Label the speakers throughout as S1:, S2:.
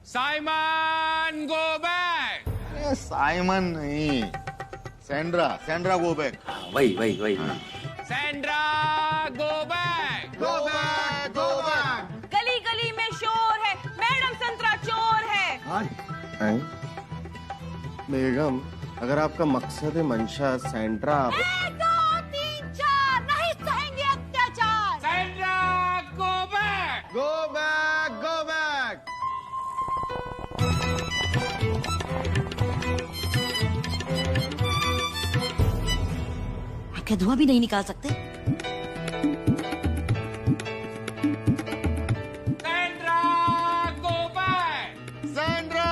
S1: Simon go back.
S2: Simon नहीं, Sandra, Sandra go back.
S3: वही वही वही।
S1: Sandra go back.
S2: Go back, go back.
S4: गली गली में शोर है, मैडम संतरा चोर है।
S5: बेगम, अगर आपका मकसद है मंशा सैंड्रा,
S4: 1 2 3 4 नहीं सहेंगे अत्याचार।
S1: Sandra go back.
S2: Go back, go back.
S6: क्या धुआं भी नहीं निकाल सकते?
S1: Sandra go back.
S2: Sandra,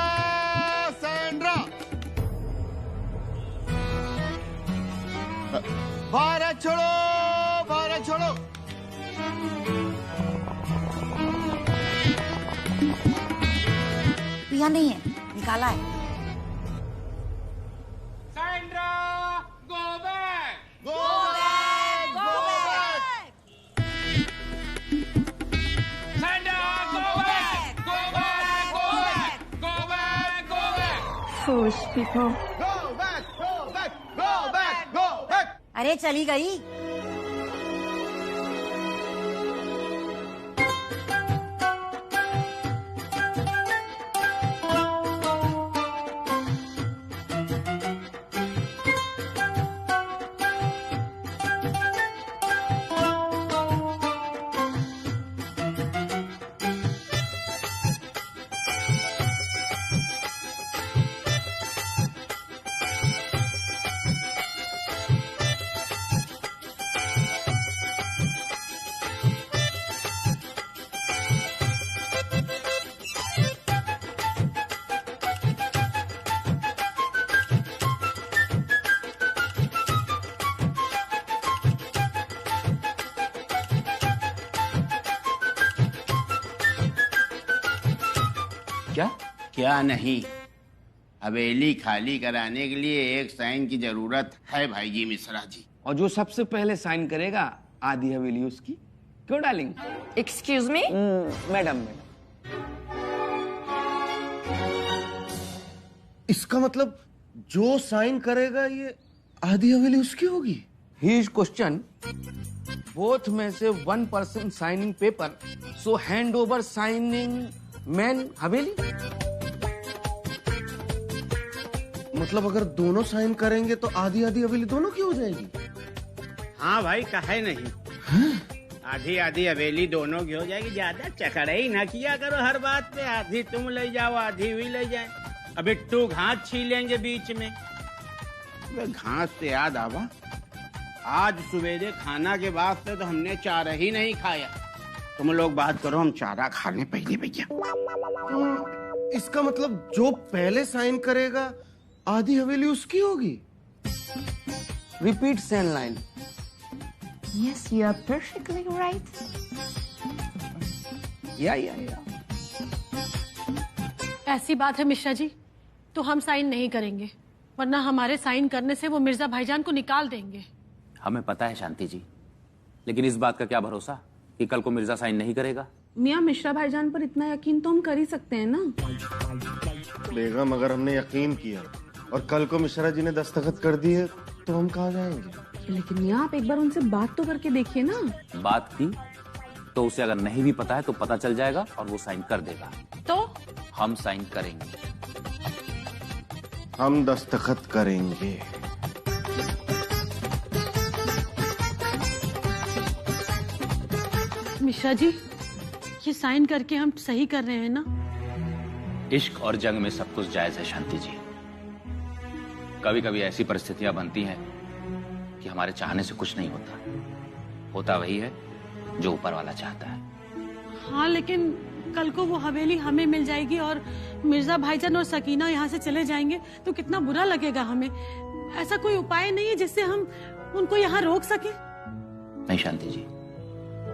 S2: Sandra. Bharat छोड़ो, भारत छोड़ो।
S6: पिया नहीं है, निकाला है।
S1: Sandra go back.
S2: Go back, go back.
S1: Sandra go back. Go back, go back, go back, go back.
S4: Foolish people.
S2: Go back, go back, go back, go back.
S6: अरे चली गई।
S3: क्या?
S7: क्या नहीं, हवेली खाली कराने के लिए एक साइन की जरूरत है भाई जी मिश्रा जी।
S3: और जो सबसे पहले साइन करेगा आधी हवेली उसकी। क्यों डार्लिंग?
S4: Excuse me?
S3: मैडम।
S5: इसका मतलब जो साइन करेगा ये आधी हवेली उसकी होगी।
S3: His question, both में से 1 person signing paper, so hand over signing man हवेली।
S5: मतलब अगर दोनों साइन करेंगे तो आधी आधी हवेली दोनों की हो जाएगी।
S7: हाँ भाई, काहे नहीं। आधी आधी हवेली दोनों की हो जाएगी। ज्यादा चकड़ाई ना किया करो हर बात पे। आधी तुम ले जाओ, आधी भी ले जाए। अब इट्टू घास छीलेंगे बीच में। वे घास से याद आवा, आज सवेरे खाना के बाद से तो हमने चारा ही नहीं खाया। तुम लोग बात करो, हम चारा खा लें पहले भैया।
S5: इसका मतलब जो पहले साइन करेगा आधी हवेली उसकी होगी।
S3: Repeat same line.
S4: Yes, you are perfectly right.
S3: या।
S8: ऐसी बात है मिश्रा जी, तो हम साइन नहीं करेंगे, वरना हमारे साइन करने से वो मिर्जा भाईजान को निकाल देंगे।
S3: हमें पता है शांति जी, लेकिन इस बात का क्या भरोसा कि कल को मिर्जा साइन नहीं करेगा।
S9: मियाँ, मिश्रा भाईजान पर इतना यकीन तो हम कर ही सकते हैं ना।
S5: बेगम, अगर हमने यकीन किया और कल को मिश्रा जी ने दस्तखत कर दिए तो हम कहाँ जाएंगे?
S9: लेकिन मियाँ, आप एक बार उनसे बात तो करके देखिए ना।
S3: बात की तो उसे अगर नहीं भी पता है तो पता चल जाएगा और वो साइन कर देगा।
S8: तो
S3: हम साइन करेंगे।
S5: हम दस्तखत करेंगे।
S8: मिश्रा जी, ये साइन करके हम सही कर रहे हैं ना?
S3: इश्क और जंग में सब कुछ जायज है शांति जी। कभी कभी ऐसी परिस्थितियां बनती हैं कि हमारे चाहने से कुछ नहीं होता। होता वही है जो ऊपर वाला चाहता है।
S8: हाँ, लेकिन कल को वो हवेली हमें मिल जाएगी और मिर्जा भाईजान और सकीना यहाँ से चले जाएंगे तो कितना बुरा लगेगा हमें। ऐसा कोई उपाय नहीं है जिससे हम उनको यहाँ रोक सके?
S3: नहीं शांति जी,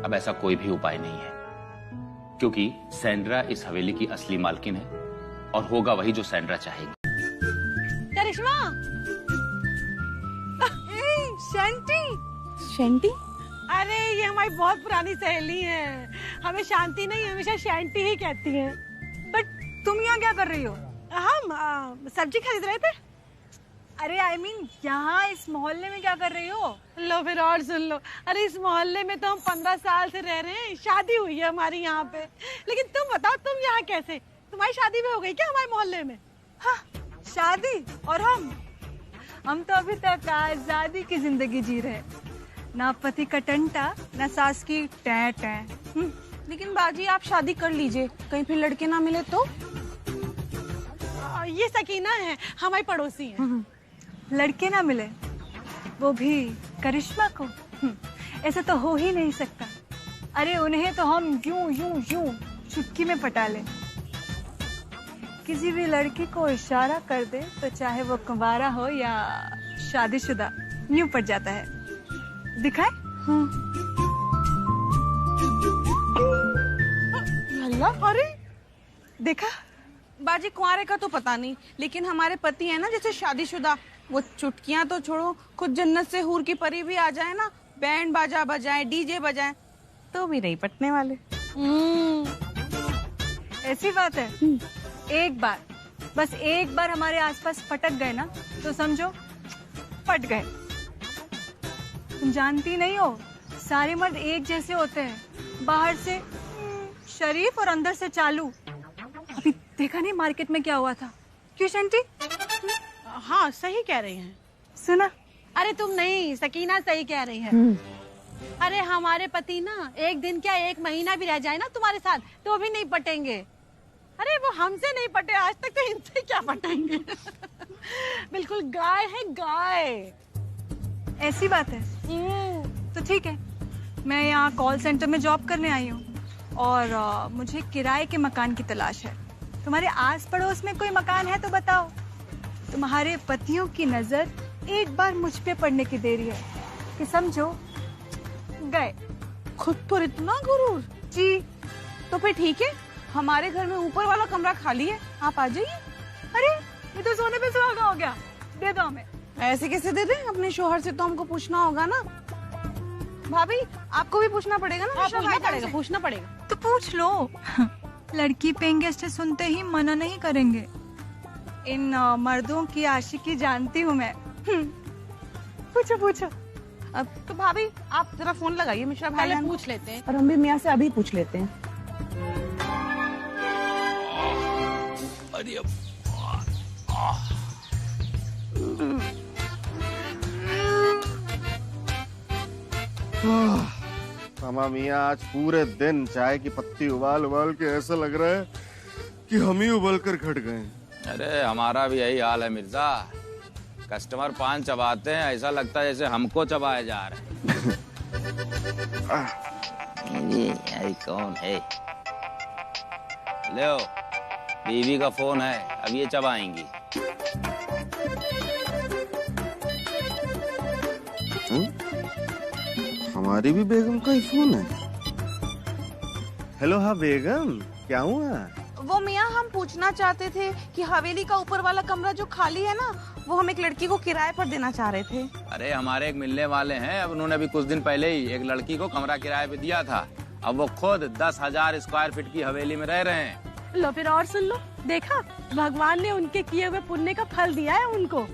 S3: अब ऐसा कोई भी उपाय नहीं है, क्योंकि सैंड्रा इस हवेली की असली मालकिन है और होगा वही जो सैंड्रा चाहेगी।
S8: करिश्मा, शांति।
S9: शैंटी?
S8: अरे ये हमारी बहुत पुरानी सहेली है। हमें शांति नहीं, हमेशा शांति ही कहती है। बट
S4: तुम यहाँ क्या कर रही हो?
S8: हम सब्जी खरीद रहे थे।
S4: अरे I mean, यहाँ इस मोहल्ले में क्या कर रही हो?
S8: लो फिर और सुन लो। अरे इस मोहल्ले में तो हम 15 साल से रह रहे हैं, शादी हुई है हमारी यहाँ पे। लेकिन तुम बताओ, तुम यहाँ कैसे? तुम्हारी शादी भी हो गई क्या हमारे मोहल्ले में?
S4: हाँ, शादी? और हम तो अभी तक आजादी की जिंदगी जी रहे, ना पति का टंटा, ना सास की टैं टैं।
S9: लेकिन बाजी आप शादी कर लीजिए, कहीं फिर लड़के ना मिले तो।
S8: ये सकीना है, हमारी पड़ोसी है।
S4: लड़के ना मिले, वो भी करिश्मा को? ऐसा तो हो ही नहीं सकता। अरे उन्हें तो हम यूं यूं यूं चुटकी में पटा ले। किसी भी लड़की को इशारा कर दे तो चाहे वो कुंवारा हो या शादीशुदा, यूं पट जाता है। दिखाए?
S9: अल्लाह,
S4: अरे देखा?
S9: बाजी कुंवारे का तो पता नहीं, लेकिन हमारे पति है ना जैसे शादीशुदा, वो चुटकियां तो छोड़ो, खुद जन्नत से हूर की परी भी आ जाए ना, बैंड बाजा बजाए, डीजे बजाए, तो भी नहीं पटने वाले।
S4: ऐसी बात है? एक बार, बस एक बार हमारे आसपास पटक गए ना तो समझो पट गए। तुम जानती नहीं हो, सारे मर्द एक जैसे होते हैं, बाहर से शरीफ और अंदर से चालू। अभी देखा नहीं मार्केट में क्या हुआ था? क्यों शंटी?
S8: हाँ सही कह रही हैं।
S4: सुना?
S8: अरे तुम नहीं, सकीना सही कह रही है। अरे हमारे पति ना एक दिन क्या एक महीना भी रह जाए ना तुम्हारे साथ तो भी नहीं पटेंगे। अरे वो हमसे नहीं पटे आज तक, तो इनसे क्या पटाएंगे? बिल्कुल गाय है गाय।
S4: ऐसी बात है? तो ठीक है, मैं यहाँ कॉल सेंटर में जॉब करने आई हूँ और मुझे किराए के मकान की तलाश है। तुम्हारे आस पड़ोस में कोई मकान है तो बताओ। तुम्हारे पतियों की नजर एक बार मुझ पे पड़ने की देरी है कि समझो गए।
S9: खुद पर इतना गुरूर
S4: जी।
S9: तो फिर ठीक है, हमारे घर में ऊपर वाला कमरा खाली है, आप आ जाइए।
S4: अरे ये तो सोने पे सुहागा हो गया, दे दो हमें।
S9: ऐसे कैसे दे दें? अपने शोहर से तो हमको पूछना होगा ना। भाभी आपको भी पूछना पड़ेगा ना।
S8: पूछना पड़ेगा।
S4: तो पूछ लो। लड़की पेइंग गेस्ट सुनते ही मना नहीं करेंगे। इन मर्दों की आशिकी जानती हूँ मैं। पूछो पूछो।
S9: अब तो भाभी आप जरा फोन लगाइए मिश्रा भाई,
S8: पूछ लेते हैं।
S9: और हम भी मियाँ से अभी पूछ लेते हैं।
S5: मामा मियाँ आज पूरे दिन चाय की पत्ती उबाल उबाल के ऐसा लग रहा है कि हम ही उबल कर घट गए।
S3: अरे हमारा भी यही हाल है मिर्जा। कस्टमर पान चबाते हैं, ऐसा लगता है जैसे हमको चबाए जा रहे हैं। ये कौन है? लो, बीवी का फोन है, अब ये चबाएंगी।
S5: हमारी भी बेगम का ही फोन है। हेलो, हाँ बेगम, क्या हुआ?
S9: वो मियाँ हम पूछना चाहते थे कि हवेली का ऊपर वाला कमरा जो खाली है ना, वो हम एक लड़की को किराए पर देना चाह रहे थे।
S3: अरे हमारे एक मिलने वाले हैं, अब उन्होंने अभी कुछ दिन पहले ही एक लड़की को कमरा किराए पे दिया था। अब वो खुद 10,000 स्क्वायर फीट की हवेली में रह रहे हैं।
S8: लो फिर और सुन लो, देखा भगवान ने उनके किए हुए पुण्य का फल दिया है उनको।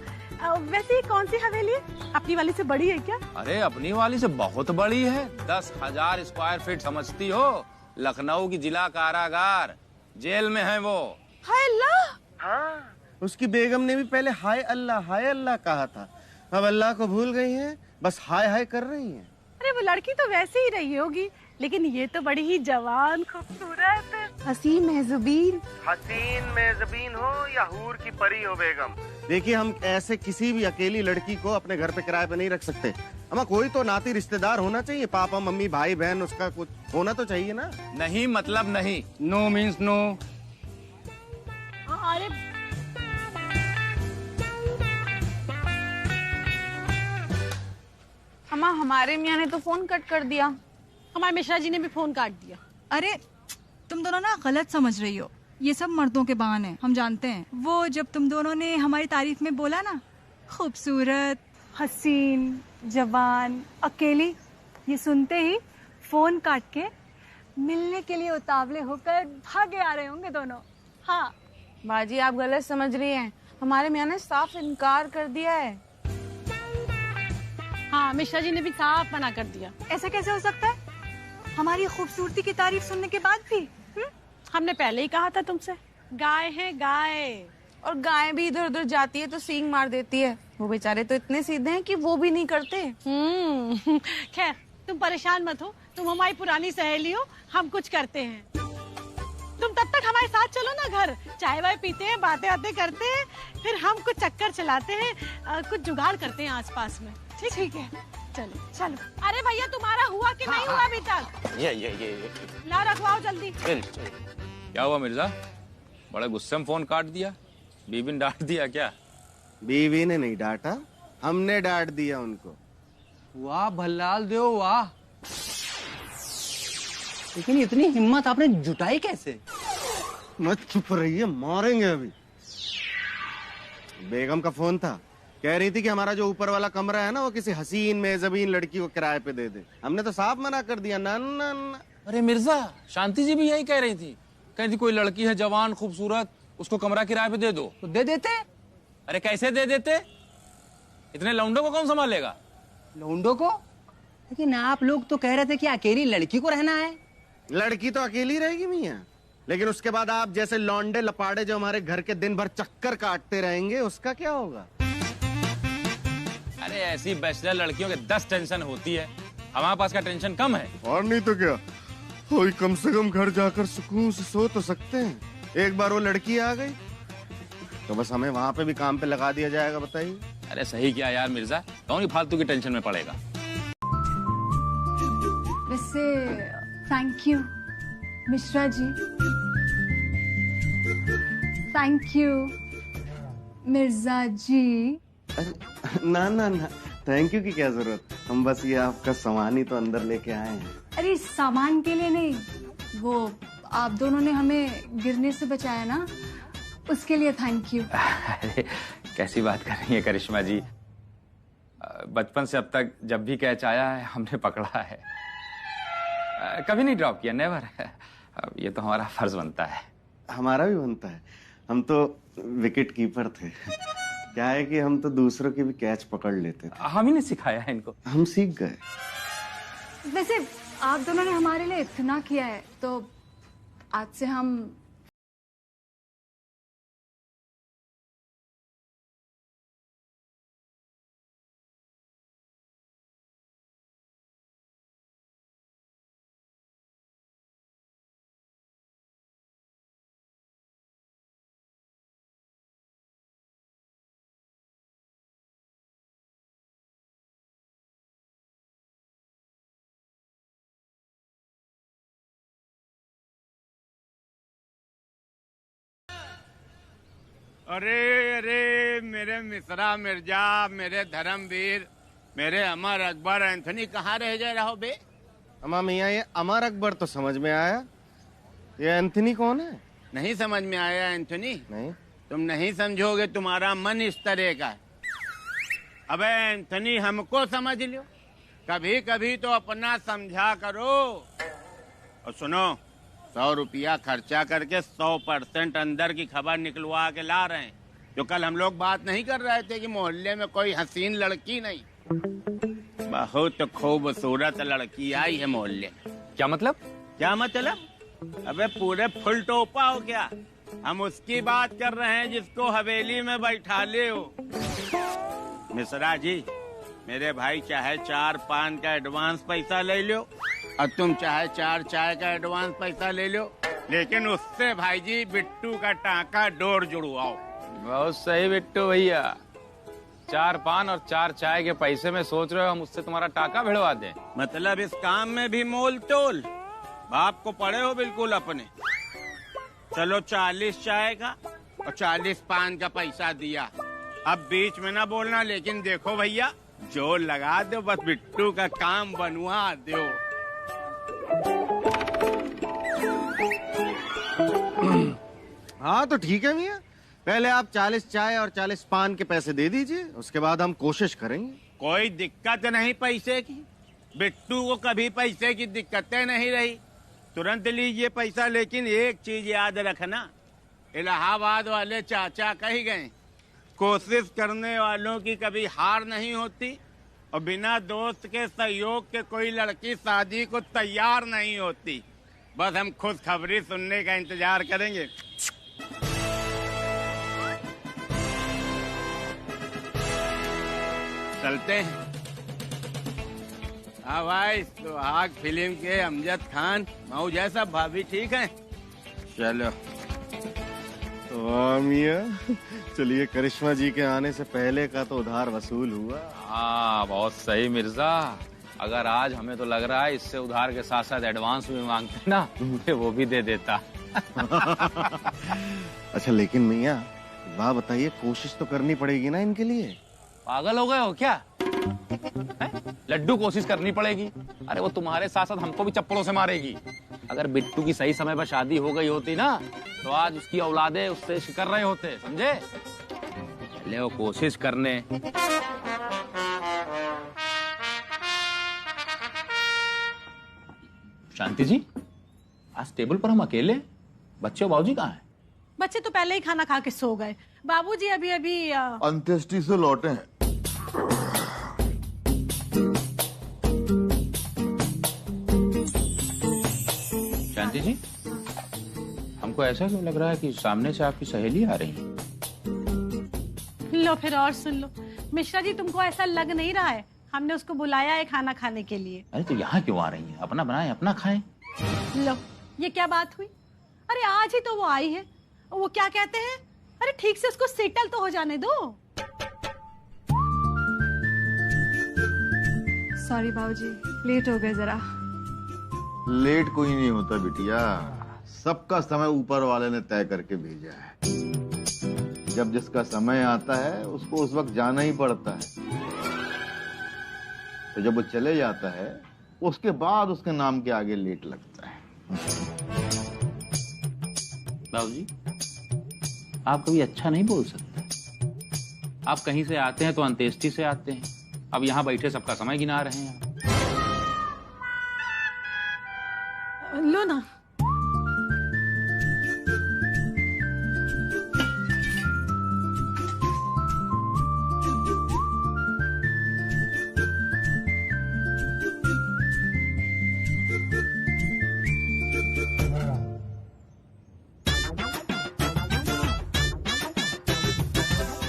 S8: वैसे ये कौन सी हवेली है? अपनी वाली से बड़ी है क्या?
S3: अरे अपनी वाली से बहुत बड़ी है, 10,000 स्क्वायर फीट, समझती हो? लखनऊ की जिला कारागार, जेल में है वो।
S9: हाय अल्लाह।
S5: हाँ, उसकी बेगम ने भी पहले हाय अल्लाह कहा था, अब अल्लाह को भूल गई हैं, बस हाय हाय कर रही हैं।
S8: अरे वो लड़की तो वैसे ही रही होगी, लेकिन ये तो बड़ी ही जवान खूबसूरत
S9: हसीन मेहजुबीन।
S5: हसीन मेजबीन हो या हूर की परी हो बेगम, देखिए हम ऐसे किसी भी अकेली लड़की को अपने घर पे किराए पे नहीं रख सकते। हमें कोई तो नाती रिश्तेदार होना चाहिए, पापा मम्मी भाई बहन, उसका कुछ होना तो चाहिए ना।
S3: नहीं मतलब नहीं,
S7: नो मीन्स नो।
S8: अरे
S9: अम्मा हमारे मियाँ ने तो फोन कट कर दिया।
S8: हमारे मिश्रा जी ने भी फोन काट दिया।
S4: अरे तुम दोनों ना गलत समझ रही हो, ये सब मर्दों के बहाने, हम जानते हैं। वो जब तुम दोनों ने हमारी तारीफ में बोला ना, खूबसूरत, हसीन, जवान, अकेली, ये सुनते ही फोन काट के मिलने के लिए उतावले होकर भागे आ रहे होंगे दोनों।
S8: हाँ
S9: बाजी आप गलत समझ रही हैं। हमारे मियाँ ने साफ इनकार कर दिया है।
S8: हाँ, मिश्रा जी ने भी साफ मना कर दिया।
S4: ऐसा कैसे हो सकता है? हमारी खूबसूरती की तारीफ सुनने के बाद भी?
S8: हमने पहले ही कहा था तुमसे, गाय है गाय।
S9: और गाय भी इधर उधर जाती है तो सींग मार देती है। वो बेचारे तो इतने सीधे हैं कि वो भी नहीं करते।
S8: खैर तुम परेशान मत हो, तुम हमारी पुरानी सहेली हो, हम कुछ करते हैं। तुम तब तक हमारे साथ चलो ना घर, चाय वाय पीते हैं, बातें आते करते हैं, फिर हम कुछ चक्कर चलाते हैं, कुछ जुगाड़ करते हैं आसपास में। ठीक है, चलो चलो। अरे भैया तुम्हारा हुआ कि नहीं हुआ अभी तक?
S3: ये
S8: ला रखवाओ जल्दी।
S3: क्या हुआ मिर्जा, बड़े गुस्से में फोन काट दिया? बीबी ने डांट दिया क्या?
S5: बीवी ने नहीं डांटा, हमने डांट दिया उनको।
S1: वाह भल्लाल देव वाह, लेकिन इतनी हिम्मत आपने जुटाई कैसे?
S5: मत चुप रहिए, मारेंगे अभी। बेगम का फोन था, कह रही थी कि हमारा जो ऊपर वाला कमरा है ना, वो किसी हसीन मेजबीन लड़की को किराए पे दे दे। हमने तो साफ मना कर दिया, ना ना ना।
S3: अरे मिर्जा, शांति जी भी यही कह रही थी, कहती कोई लड़की है जवान खूबसूरत, उसको कमरा किराए पे दे दो।
S1: तो दे देते।
S3: अरे कैसे दे देते, इतने लौंडों को कौन संभालेगा?
S1: लौंडों को? लेकिन आप लोग तो कह रहे थे कि अकेली लड़की को रहना है।
S5: लड़की तो अकेली रहेगी मियाँ, लेकिन उसके बाद आप जैसे लौंडे लपाड़े जो हमारे घर के दिन भर चक्कर काटते रहेंगे, उसका क्या होगा?
S3: अरे ऐसी बैचलर लड़कियों के 10 टेंशन होती है, हमारे पास का टेंशन कम है।
S5: और नहीं तो क्या, कोई कम से कम घर जाकर सुकून से सो तो सकते हैं। एक बार वो लड़की आ गई तो बस हमें वहाँ पे भी काम पे लगा दिया जाएगा, बताइए।
S3: अरे सही किया यार मिर्जा, कौन ही फालतू की टेंशन में पड़ेगा।
S4: वैसे thank you Mishra ji, thank you Mirza ji.
S5: ना ना ना, थैंक यू की क्या जरूरत, हम बस ये आपका सामान ही तो अंदर लेके आए हैं।
S4: अरे सामान के लिए नहीं, वो आप दोनों ने हमें गिरने से बचाया ना, उसके लिए थैंक यू।
S3: अरे कैसी बात कर रही है करिश्मा जी, बचपन से अब तक जब भी कैच आया है हमने पकड़ा है, कभी नहीं ड्रॉप किया, नेवर। ये तो हमारा फर्ज बनता है।
S5: हमारा भी बनता है, हम तो विकेट कीपर थे। क्या है कि हम तो दूसरों के भी कैच पकड़ लेते थे।
S3: हम ही ने सिखाया है इनको,
S5: हम सीख गए।
S4: वैसे आप दोनों ने हमारे लिए इतना किया है, तो आज से हम
S7: अरे अरे मेरे मिश्रा मिर्जा, मेरे धर्मवीर, मेरे अमर अकबर एंथनी कहाँ रह जा रहा हो बे?
S5: अम्मा मियाँ, ये अमर अकबर तो समझ में आया, ये एंथनी कौन है?
S7: नहीं समझ में आया एंथनी?
S5: नहीं।
S7: तुम नहीं समझोगे, तुम्हारा मन इस तरह का है। अबे एंथनी हमको समझ लो, कभी कभी तो अपना समझा करो। और सुनो, 100 रुपया खर्चा करके 100% अंदर की खबर निकलवा के ला रहे हैं। जो कल हम लोग बात नहीं कर रहे थे कि मोहल्ले में कोई हसीन लड़की नहीं, बहुत खूबसूरत लड़की आई है मोहल्ले।
S3: क्या मतलब?
S7: क्या मतलब? अबे पूरे फुल टोपा हो क्या? हम उसकी बात कर रहे हैं जिसको हवेली में बैठा ले हो। मिश्रा जी, मेरे भाई चाहे 4 पान का एडवांस पैसा ले लो और तुम चाहे 4 चाय का एडवांस पैसा ले लो, लेकिन उससे भाई जी बिट्टू का टाका डोर जुड़वाओ।
S3: बहुत सही बिट्टू भैया, 4 पान और 4 चाय के पैसे में सोच रहे हो हम उससे तुम्हारा टाका भिड़वा दें?
S7: मतलब इस काम में भी मोल तोल, बाप को पड़े हो बिल्कुल अपने। चलो 40 चाय का और 40 पान का पैसा दिया। अब बीच में ना बोलना, लेकिन देखो भैया जो लगा दो, बस बिट्टू का काम बनवा दो।
S5: हाँ तो ठीक है मियाँ, पहले आप 40 चाय और 40 पान के पैसे दे दीजिए, उसके बाद हम कोशिश करेंगे।
S7: कोई दिक्कत नहीं पैसे की, बिट्टू को कभी पैसे की दिक्कतें नहीं रही, तुरंत लीजिए पैसा। लेकिन एक चीज याद रखना, इलाहाबाद वाले चाचा कही गए, कोशिश करने वालों की कभी हार नहीं होती और बिना दोस्त के सहयोग के कोई लड़की शादी को तैयार नहीं होती। बस हम खुशखबरी सुनने का इंतजार करेंगे। चलते हैं। हाँ भाई, सुहाग फिल्म के अमजद खान मऊ जैसा भाभी ठीक है? चलो।
S5: वाह मियां, चलिए करिश्मा जी के आने से पहले का तो उधार वसूल हुआ।
S3: हाँ बहुत सही मिर्जा। अगर आज हमें तो लग रहा है इससे उधार के साथ साथ एडवांस भी मांगते ना, वो भी दे देता।
S5: अच्छा लेकिन मियां, वाह बताइए, कोशिश तो करनी पड़ेगी ना इनके लिए।
S3: पागल हो गए हो क्या? लड्डू कोशिश करनी पड़ेगी। अरे वो तुम्हारे साथ साथ हमको भी चप्पलों से मारेगी। अगर बिट्टू की सही समय पर शादी हो गई होती ना, तो आज उसकी औलादे उससे शिकर रहे होते, समझे? ले वो कोशिश करने। शांति जी, आज टेबल पर हम अकेले, बच्चे और बाबूजी कहाँ हैं?
S8: बच्चे तो पहले ही खाना खा के सो गए। बाबूजी अभी अभी
S2: अंत्येष्टि से लौटे हैं।
S3: शांति जी, हमको ऐसा क्यों लग रहा है कि सामने से आपकी सहेली आ रही है?
S8: लो फिर और सुन लो। मिश्रा जी, तुमको ऐसा लग नहीं रहा है? हमने उसको बुलाया है खाना खाने के लिए।
S3: अरे तो यहाँ क्यों आ रही है? अपना बनाए अपना खाएं।
S8: लो, ये क्या बात हुई? अरे आज ही तो वो आई है। वो क्या कहते हैं, अरे ठीक से उसको सेटल तो हो जाने दो।
S4: सॉरी बाबूजी, लेट हो गए जरा।
S2: लेट कोई नहीं होता बिटिया, सबका समय ऊपर वाले ने तय करके भेजा है। जब जिसका समय आता है उसको उस वक्त जाना ही पड़ता है। तो जब वो चले जाता है उसके बाद उसके नाम के आगे लेट लगता है।
S3: बाबूजी, आप कभी अच्छा नहीं बोल सकते। आप कहीं से आते हैं तो अंत्येष्टि से आते हैं, अब यहाँ बैठे सबका समय गिना रहे हैं।
S8: लो ना।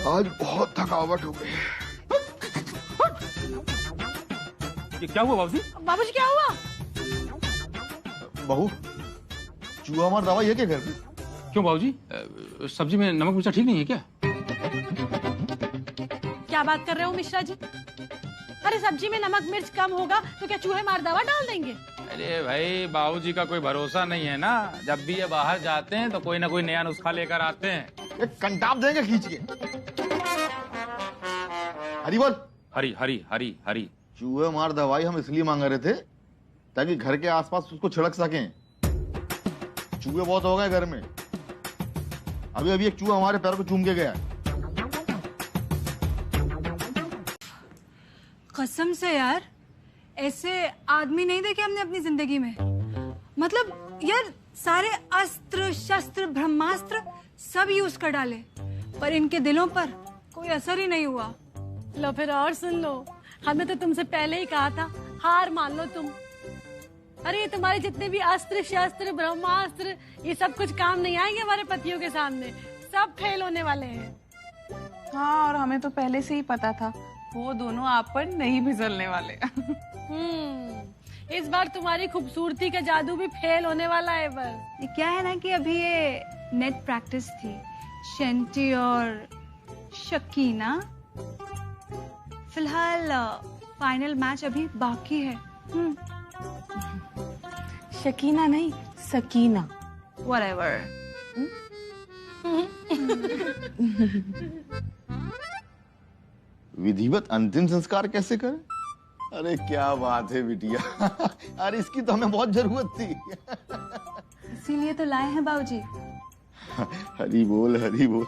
S2: आज बहुत थकावट हो गई।
S3: ये क्या हुआ बाबूजी?
S8: बाबूजी क्या हुआ?
S2: बहू, चूहा मार दवाई है क्या घर पे?
S3: क्यों बाबूजी, सब्जी में नमक मिर्चा ठीक नहीं है क्या?
S8: क्या बात कर रहे हो मिश्रा जी? अरे सब्जी में नमक मिर्च कम होगा तो क्या चूहे मार दवा डाल देंगे?
S3: अरे भाई, बाबूजी का कोई भरोसा नहीं है ना। जब भी ये बाहर जाते हैं तो कोई ना कोई नया नुस्खा लेकर आते हैं।
S2: एक कंटाप देंगे खींच के। हरी बोल।
S3: हरी हरी हरी हरी।
S2: चूहे मार दवाई हम इसलिए मांग रहे थे ताकि घर के आसपास उसको छिड़क सकें। चूहे बहुत हो गए घर में। अभी अभी एक चूहा हमारे पैर को चूम के गया।
S4: कसम से यार, ऐसे आदमी नहीं देखे हमने अपनी जिंदगी में। मतलब यार, सारे अस्त्र शस्त्र ब्रह्मास्त्र सब यूज कर डाले, पर इनके दिलों पर कोई असर ही नहीं हुआ।
S8: लो फिर और सुन लो। हमने तो तुमसे पहले ही कहा था, हार मान लो तुम। अरे ये तुम्हारे जितने भी अस्त्र शस्त्र ब्रह्मास्त्र, ये सब कुछ काम नहीं आएंगे हमारे पतियों के सामने। सब फेल होने वाले हैं।
S9: हाँ, और हमें तो पहले से ही पता था वो दोनों आप पर नहीं फिसलने वाले।
S8: इस बार तुम्हारी खूबसूरती का जादू भी फेल होने वाला है। बस
S4: ये क्या है ना कि अभी ये नेट प्रैक्टिस थी, शंटी और शकीना। फिलहाल फाइनल मैच अभी बाकी है।
S9: शकीना नहीं, सकीना।
S4: Whatever.
S2: विधिवत अंतिम संस्कार कैसे करें? अरे क्या बात है बिटिया। अरे इसकी तो हमें बहुत जरूरत थी।
S4: इसीलिए तो लाए हैं बाबूजी।
S2: हरी बोल हरी बोल।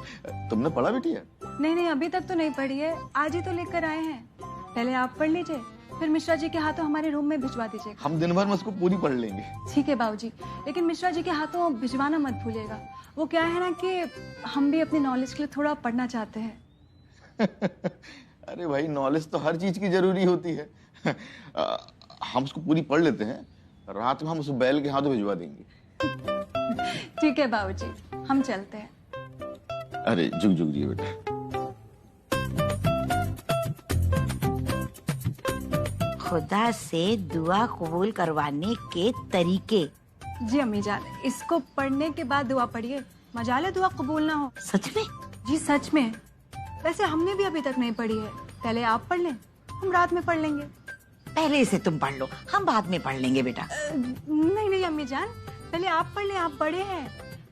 S2: तुमने पढ़ा बिटिया?
S4: नहीं नहीं, अभी तक तो नहीं पढ़ी है, आज ही तो लेकर आए हैं। पहले आप पढ़ लीजिए, फिर मिश्रा जी के हाथों हमारे रूम में भिजवा दीजिएगा।
S2: हम दिन भर में उसको पूरी पढ़ लेंगे।
S4: ठीक है बाबूजी, लेकिन मिश्रा जी के हाथों भिजवाना मत भूलिएगा। वो क्या है ना कि हम भी अपनी नॉलेज के लिए थोड़ा पढ़ना चाहते हैं।
S2: अरे भाई, नॉलेज तो हर चीज की जरूरी होती है। हम उसको पूरी पढ़ लेते हैं, रात में हम उस बैल के हाथों भिजवा देंगे।
S4: ठीक है बाबूजी, हम चलते हैं।
S2: अरे जुग जुग जी बेटा।
S6: खुदा से दुआ कबूल करवाने के तरीके।
S4: जी अम्मी जान, इसको पढ़ने के बाद दुआ पढ़िए, मजाले दुआ कबूल ना हो।
S6: सच में?
S4: जी सच में। वैसे हमने भी अभी तक नहीं पढ़ी है, पहले आप पढ़ लें, हम रात में पढ़ लेंगे।
S6: पहले इसे तुम पढ़ लो, हम बाद में पढ़ लेंगे बेटा।
S4: नहीं नहीं अम्मी जान, पहले आप पढ़ लें, आप बड़े हैं।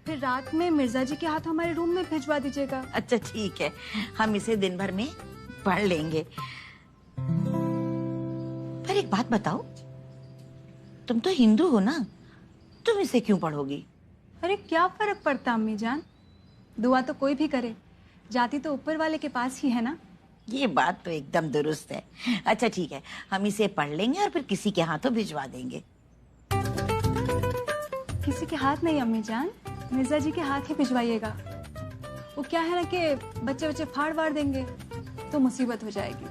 S4: फिर रात में मिर्जा जी के हाथ हमारे रूम में भिजवा दीजिएगा।
S6: अच्छा ठीक है, हम इसे दिन भर में पढ़ लेंगे। पर एक बात बताओ, तुम तो हिंदू हो ना, तुम इसे क्यों पढ़ोगी?
S4: अरे क्या फर्क पड़ता अम्मी जान, दुआ तो कोई भी करे, जाति तो ऊपर वाले के पास ही है ना।
S6: ये बात तो एकदम दुरुस्त है। अच्छा ठीक है, हम इसे पढ़ लेंगे और फिर किसी के हाथों भिजवा देंगे।
S4: किसी के हाथ नहीं अम्मी जान, मिर्जा जी के हाथ ही भिजवाइएगा। वो क्या है ना कि बच्चे बच्चे फाड़ वाड़ देंगे तो मुसीबत हो जाएगी।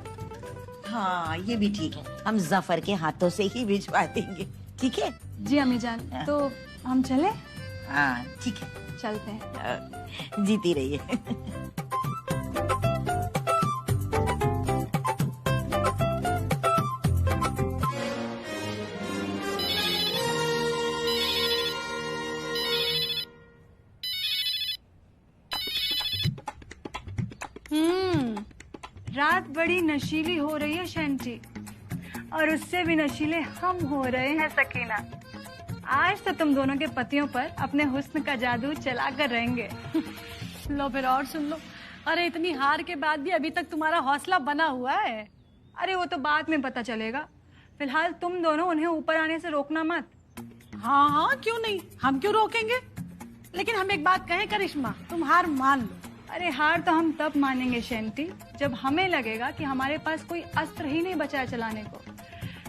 S6: हाँ ये भी ठीक है, हम जफर के हाथों से ही भिजवा देंगे। ठीक है?
S4: जी अम्मी जान, तो हम चले?
S6: हाँ ठीक है,
S4: चलते हैं।
S6: जीती रहिए।
S4: रात बड़ी नशीली हो रही है शैंटी, और उससे भी नशीले हम हो रहे हैं सकीना। आज तो तुम दोनों के पतियों पर अपने हुस्न का जादू चला कर रहेंगे।
S8: लो फिर और सुन लो। अरे इतनी हार के बाद भी अभी तक तुम्हारा हौसला बना हुआ है।
S4: अरे वो तो बाद में पता चलेगा, फिलहाल तुम दोनों उन्हें ऊपर आने से रोकना मत।
S8: हाँ हाँ क्यों नहीं, हम क्यों रोकेंगे। लेकिन हम एक बात कहें करिश्मा, तुम हार मान लो।
S4: अरे हार तो हम तब मानेंगे शैंटी जब हमें लगेगा कि हमारे पास कोई अस्त्र ही नहीं बचा है चलाने को।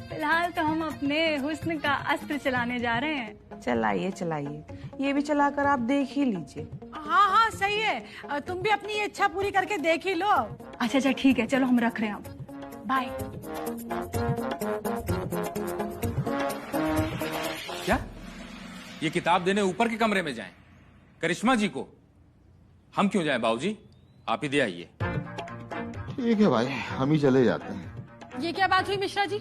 S4: फिलहाल तो हम अपने हुस्न का अस्त्र चलाने जा रहे हैं।
S9: चलाइए चलाइए, ये भी चलाकर आप देख ही लीजिए।
S8: हाँ हाँ सही है, तुम भी अपनी इच्छा पूरी करके देख ही लो।
S4: अच्छा अच्छा ठीक है, चलो हम रख रहे हैं अब। बाय।
S1: क्या ये किताब देने ऊपर के कमरे में जाएं? करिश्मा जी को? हम क्यों जाएं बाबूजी, आप ही दे आइए।
S2: ठीक है भाई, हम ही चले जाते हैं।
S8: ये क्या बात हुई मिश्रा जी?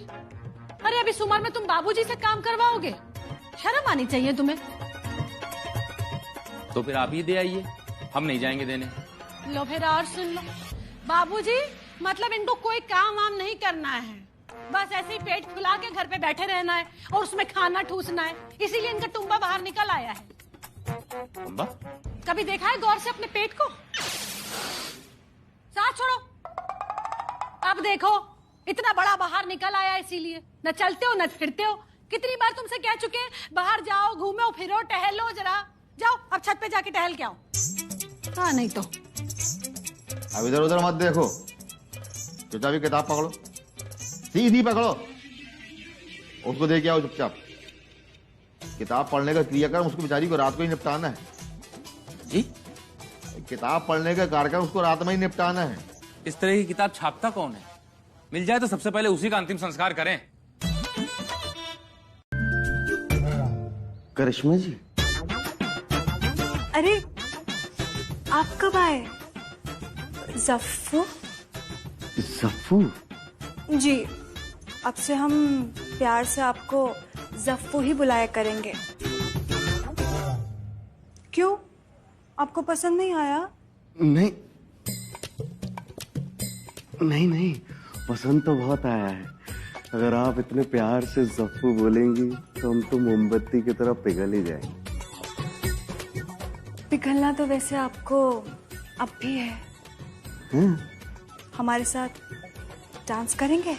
S8: अरे अभी इस उम्र में तुम बाबूजी से काम करवाओगे? शर्म आनी चाहिए तुम्हें।
S3: तो फिर आप ही दे आइए, हम नहीं जाएंगे देने।
S8: लो फिर और सुन लो। बाबूजी मतलब इनको कोई काम वाम नहीं करना है, बस ऐसे ही पेट फुला के घर पे बैठे रहना है और उसमें खाना ठूसना है, इसीलिए इनका टुम्बा बाहर निकल आया है।
S3: टुम्बा?
S8: कभी देखा है गौर से अपने पेट को? साथ छोड़ो। अब देखो इतना बड़ा बाहर निकल आया, इसीलिए न चलते हो न फिरते हो। कितनी बार तुमसे कह चुके हैं बाहर जाओ, घूमो फिरो, टहलो जरा। जाओ अब छत पे जाके टहल के आओ। हाँ नहीं तो।
S2: अब इधर उधर मत देखो, चुपचाप किताब पकड़ो, सीधी पकड़ो, उसको दे के आओ चुपचाप। किताब पढ़ने का क्रियाक्रम उसको बेचारी को रात को ही निपटाना है।
S3: जी?
S2: किताब पढ़ने का कार्यक्रम उसको रात में ही निपटाना है।
S1: इस तरह की किताब छापता कौन है? मिल जाए तो सबसे पहले उसी का अंतिम संस्कार करें।
S5: करिश्मा जी,
S4: अरे आप कब आए? जफ्फू?
S5: जफ्फू?
S4: जी, अब से हम प्यार से आपको जफ्फू ही बुलाया करेंगे। क्यों, आपको पसंद नहीं आया?
S5: नहीं नहीं नहीं, पसंद तो बहुत आया है। अगर आप इतने प्यार से जफ्फू बोलेंगी तो हम तो मोमबत्ती की तरह पिघल ही जाएंगे।
S4: पिघलना तो वैसे आपको अब भी है। हमारे साथ डांस करेंगे?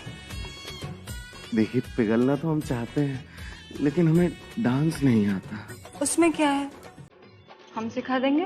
S5: देखिए, पिघलना तो हम चाहते हैं, लेकिन हमें डांस नहीं आता।
S4: उसमें क्या है, हम सिखा देंगे।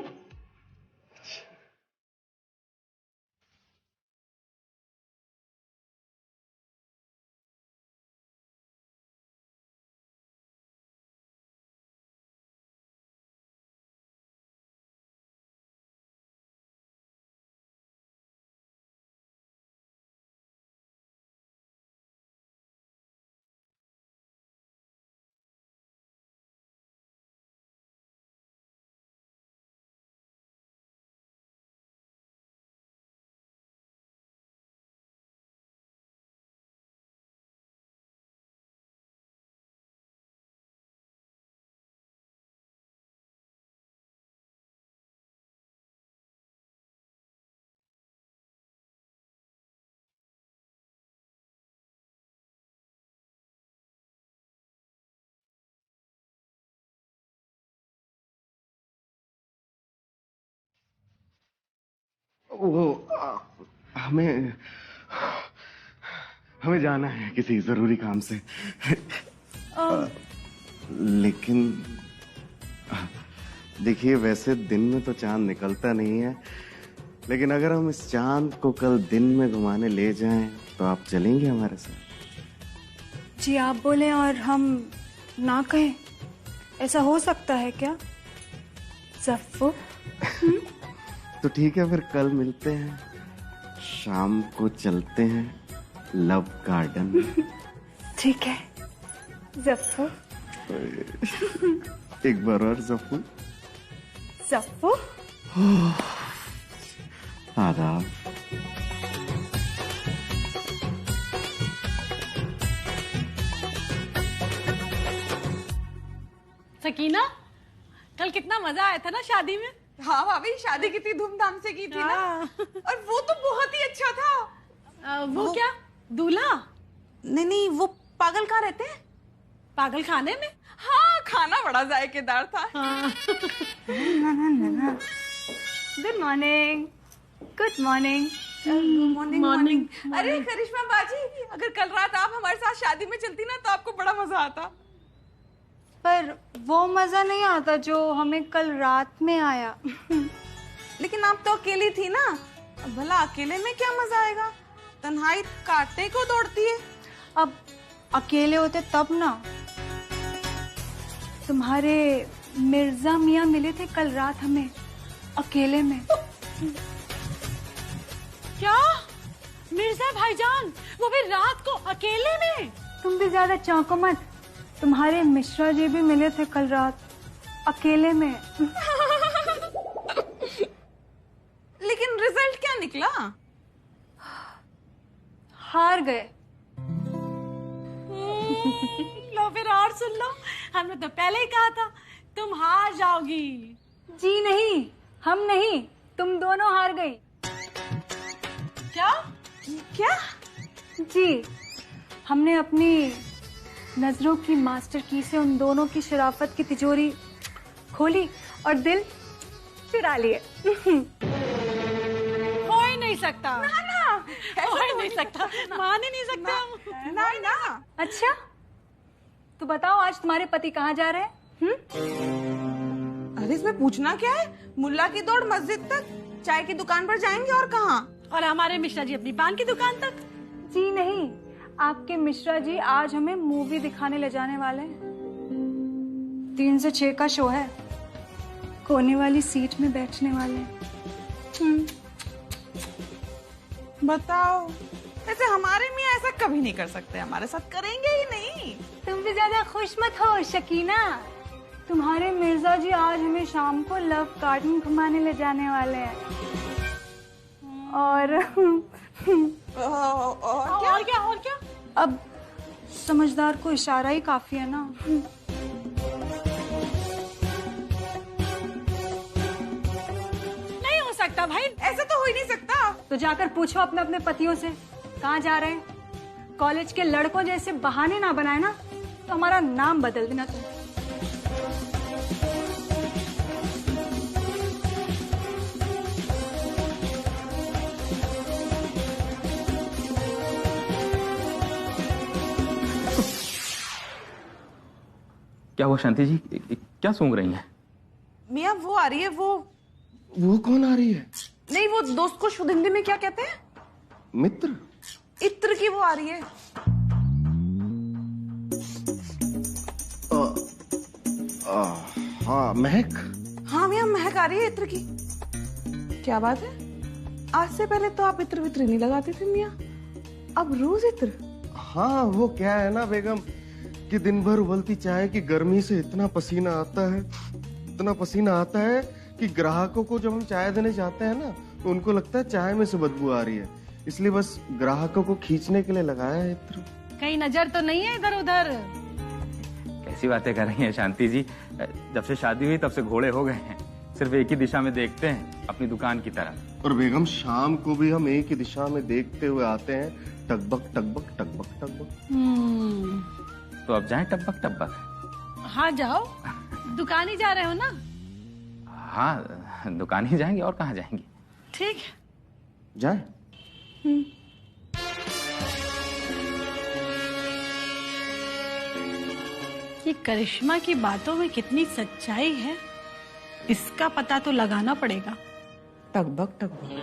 S5: वो हमें जाना है किसी जरूरी काम से। लेकिन देखिए, वैसे दिन में तो चांद निकलता नहीं है, लेकिन अगर हम इस चांद को कल दिन में घुमाने ले जाएं तो आप चलेंगे हमारे साथ?
S4: जी आप बोले और हम ना कहें, ऐसा हो सकता है क्या जफ्फू?
S5: तो ठीक है, फिर कल मिलते हैं, शाम को चलते हैं लव गार्डन।
S4: ठीक है जफ्फू।
S5: एक बार और जफ्फू।
S4: जफ्फू
S5: आदाब।
S8: सकीना, कल कितना मजा आया था ना शादी में।
S9: हाँ भाभी, शादी कितनी धूमधाम से की थी ना। और वो तो बहुत ही अच्छा था।
S8: वो क्या दूल्हा?
S9: नहीं, वो पागल कहाँ रहते हैं?
S8: पागल खाने में।
S9: हाँ, खाना बड़ा जायकेदार था।
S4: Good morning. Good morning.
S9: Morning. अरे करिश्मा बाजी, अगर कल रात आप हमारे साथ शादी में चलती ना तो आपको बड़ा मजा आता।
S4: पर वो मजा नहीं आता जो हमें कल रात में आया।
S9: लेकिन आप तो अकेली थी ना, भला अकेले में क्या मजा आएगा? तन्हाई काटने को दौड़ती है।
S4: अब अकेले होते तब ना। तुम्हारे मिर्जा मियाँ मिले थे कल रात हमें अकेले में।
S8: क्या मिर्जा भाईजान, वो भी रात को अकेले में?
S4: तुम भी ज्यादा चौंको मत, तुम्हारे मिश्रा जी भी मिले थे कल रात अकेले में।
S9: लेकिन रिजल्ट क्या निकला?
S4: हार गए।
S8: लो फिर और सुन लो, हमने तो पहले ही कहा था तुम हार जाओगी।
S4: जी नहीं, हम नहीं, तुम दोनों हार गई।
S9: क्या?
S4: जी, हमने अपनी नजरों की मास्टर की से उन दोनों की शराफत की तिजोरी खोली और दिल चुरा लिए।
S8: हो ही नहीं सकता।
S9: ना,
S8: हो ही नहीं सकता, मान ही नहीं सकता हम।
S9: ना।
S4: अच्छा, तो बताओ आज तुम्हारे पति कहाँ जा रहे हैं?
S9: अरे इसमें पूछना क्या है? मुल्ला की दौड़ मस्जिद तक, चाय की दुकान पर जाएंगे और कहाँ?
S8: और हमारे मिश्रा जी अपनी पान की दुकान तक।
S4: जी नहीं, आपके मिश्रा जी आज हमें मूवी दिखाने ले जाने वाले हैं। 3 से 6 का शो है, कोने वाली सीट में बैठने वाले हैं।
S9: बताओ, वैसे हमारे मियाँ ऐसा कभी नहीं कर सकते, हमारे साथ करेंगे ही नहीं।
S4: तुम भी ज्यादा खुश मत हो शकीना, तुम्हारे मिर्जा जी आज हमें शाम को लव गार्डन घुमाने ले जाने वाले हैं। और
S9: क्या?
S4: अब समझदार को इशारा ही काफी है ना।
S8: नहीं हो सकता भाई,
S9: ऐसा तो हो ही नहीं सकता।
S4: तो जाकर पूछो अपने अपने पतियों से कहाँ जा रहे हैं। कॉलेज के लड़कों जैसे बहाने ना बनाए ना तो हमारा नाम बदल देना तुम।
S1: क्या हुआ शांति जी, क्या सूंघ रही हैं?
S9: मियाँ वो आ रही है।
S5: वो कौन आ रही है?
S9: नहीं, वो दोस्त को शुद्ध हिंदी में क्या कहते हैं?
S5: मित्र।
S9: इत्र की वो आ रही है।
S5: हाँ, महक।
S9: हाँ मियाँ, महक आ रही है इत्र की। क्या बात है? आज से पहले तो आप इत्र वित्र नहीं लगाते थे मियाँ, अब रोज इत्र?
S5: हाँ, वो क्या है ना बेगम कि दिन भर उबलती चाय की गर्मी से इतना पसीना आता है कि ग्राहकों को जब हम चाय देने जाते हैं ना तो उनको लगता है चाय में से बदबू आ रही है, इसलिए बस ग्राहकों को खींचने के लिए लगाया है इत्र।
S8: कहीं नजर तो नहीं है इधर उधर?
S1: कैसी बातें कर रही हैं शांति जी, जब से शादी हुई तब से घोड़े हो गए हैं, सिर्फ एक ही दिशा में देखते हैं, अपनी दुकान की तरफ।
S5: और बेगम शाम को भी हम एक ही दिशा में देखते हुए आते हैं, टकबक टकबक टकबक टकबक।
S1: तो अब जाएं टब्बक टब्बक?
S8: हाँ जाओ, दुकान ही जा रहे हो ना?
S1: हाँ, दुकान ही जाएंगे और कहाँ जाएंगे।
S8: ठीक,
S5: जाए?
S8: ये करिश्मा की बातों में कितनी सच्चाई है, इसका पता तो लगाना पड़ेगा।
S6: टकबक टकबक